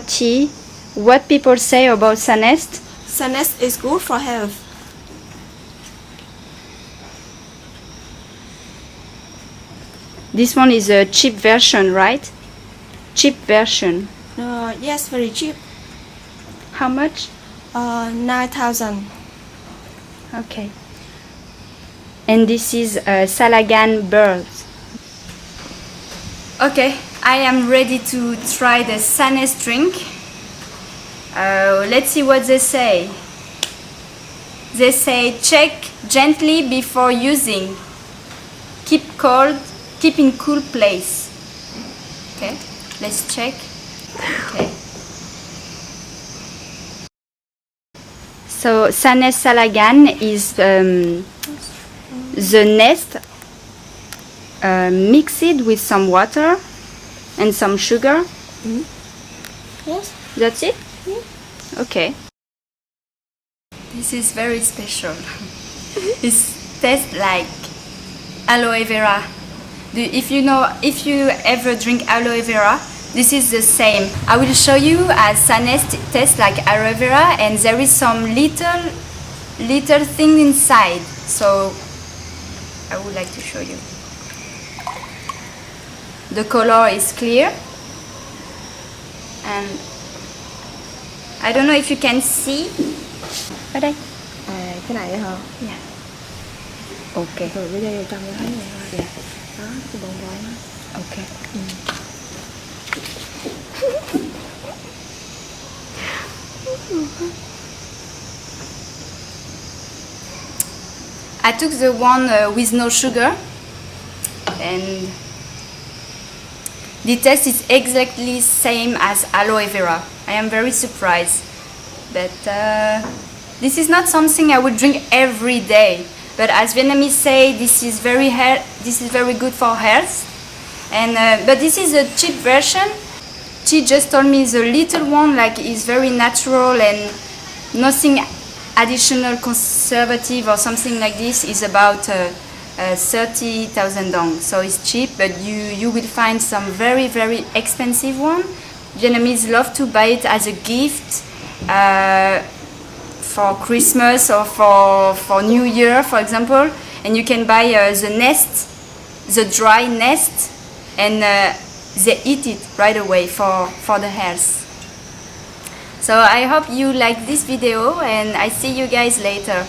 tea. What people say about Sanest? Sanest is good for health. This one is a cheap version, right? Cheap version. Yes, very cheap. How much? 9,000. Okay. And this is Salangane Bird. Okay, I am ready to try the Sanest Drink. Let's see what they say. They say check gently before using. Keep cold, keep in cool place. Okay, let's check. Okay. So Sanest Salangane is the nest mixed with some water and some sugar. Yes. That's it? Okay. This is very special. It tastes like aloe vera. If you ever drink aloe vera, this is the same. I will show you as Sanest tastes like aloe vera, and there is some little thing inside. So I would like to show you. The color is clear, and I don't know if you can see. Ở đây. Cái này hả? Yeah. Okay. Rồi bây giờ vô trong cho thấy này ha. Dạ. Đó, cái bông gói nó. Okay. I took the one with no sugar, and the taste is exactly same as aloe vera. I am very surprised, but this is not something I would drink every day. But as Vietnamese say, this is very good for health. And but this is a cheap version. She just told me the little one is very natural and nothing additional conservative or something like this is about 30,000 dong. So it's cheap, but you will find some very expensive one. Vietnamese love to buy it as a gift for Christmas or for New Year, for example. And you can buy the nest, the dry nest, and they eat it right away for the health. So I hope you like this video, and I see you guys later.